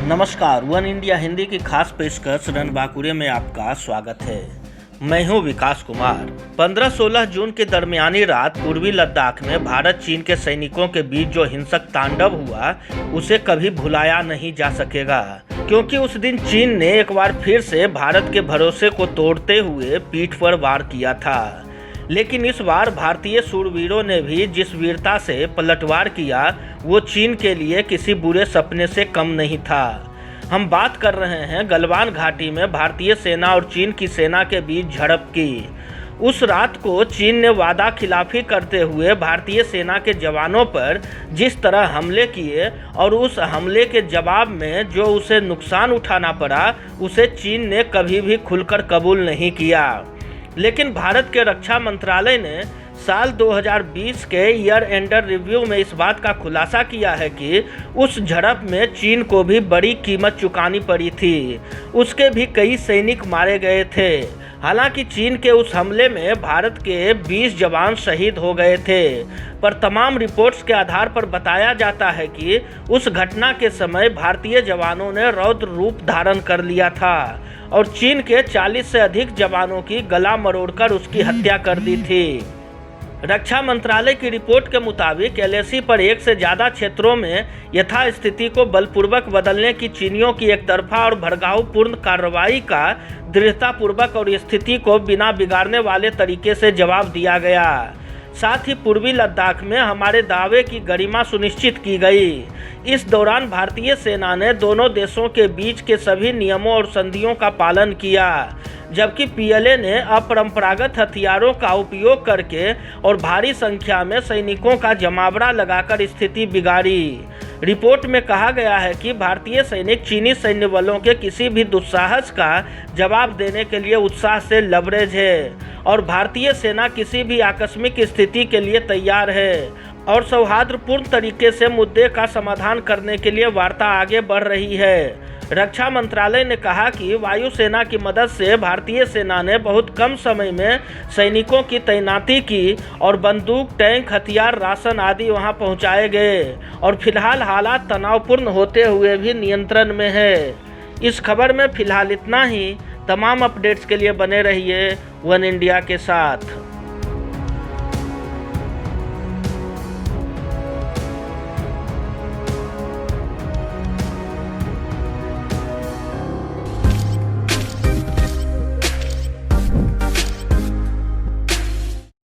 नमस्कार, one India Hindi की खास पेशकश रणबांकुरे में आपका स्वागत है। मैं हूं विकास कुमार। 15-16 जून के दरमियानी रात पूर्वी लद्दाख में भारत चीन के सैनिकों के बीच जो हिंसक तांडव हुआ उसे कभी भुलाया नहीं जा सकेगा, क्योंकि उस दिन चीन ने एक बार फिर से भारत के भरोसे को तोड़ते हुए पीठ पर वार किया था। लेकिन इस बार भारतीय शूरवीरों ने भी जिस वीरता से पलटवार किया वो चीन के लिए किसी बुरे सपने से कम नहीं था। हम बात कर रहे हैं गलवान घाटी में भारतीय सेना और चीन की सेना के बीच झड़प की। उस रात को चीन ने वादा खिलाफी करते हुए भारतीय सेना के जवानों पर जिस तरह हमले किए और उस हमले के जवाब में जो उसे नुकसान उठाना पड़ा उसे चीन ने कभी भी खुलकर कबूल नहीं किया। लेकिन भारत के रक्षा मंत्रालय ने साल 2020 के ईयर एंडर रिव्यू में इस बात का खुलासा किया है कि उस झड़प में चीन को भी बड़ी कीमत चुकानी पड़ी थी। उसके भी कई सैनिक मारे गए थे। हालांकि चीन के उस हमले में भारत के 20 जवान शहीद हो गए थे, पर तमाम रिपोर्ट्स के आधार पर बताया जाता है कि उस घटना के समय भारतीय जवानों ने रौद्र रूप धारण कर लिया था और चीन के 40 से अधिक जवानों की गला मरोड़कर उसकी हत्या कर दी थी। रक्षा मंत्रालय की रिपोर्ट के मुताबिक एलएसी पर एक से ज़्यादा क्षेत्रों में यथास्थिति को बलपूर्वक बदलने की चीनियों की एकतरफा और भड़काऊपूर्ण कार्रवाई का दृढ़तापूर्वक और स्थिति को बिना बिगाड़ने वाले तरीके से जवाब दिया गया। साथ ही पूर्वी लद्दाख में हमारे दावे की गरिमा सुनिश्चित की गई। इस दौरान भारतीय सेना ने दोनों देशों के बीच के सभी नियमों और संधियों का पालन किया, जबकि पीएलए ने अपरंपरागत हथियारों का उपयोग करके और भारी संख्या में सैनिकों का जमावड़ा लगाकर स्थिति बिगाड़ी। रिपोर्ट में कहा गया है कि भारतीय सैनिक चीनी सैन्य बलों के किसी भी दुस्साहस का जवाब देने के लिए उत्साह से लबरेज है और भारतीय सेना किसी भी आकस्मिक स्थिति के लिए तैयार है और सौहार्दपूर्ण तरीके से मुद्दे का समाधान करने के लिए वार्ता आगे बढ़ रही है। रक्षा मंत्रालय ने कहा कि वायुसेना की मदद से भारतीय सेना ने बहुत कम समय में सैनिकों की तैनाती की और बंदूक, टैंक, हथियार, राशन आदि वहां पहुंचाए गए और फिलहाल हालात तनावपूर्ण होते हुए भी नियंत्रण में है। इस खबर में फिलहाल इतना ही। तमाम अपडेट्स के लिए बने रहिए वन इंडिया के साथ।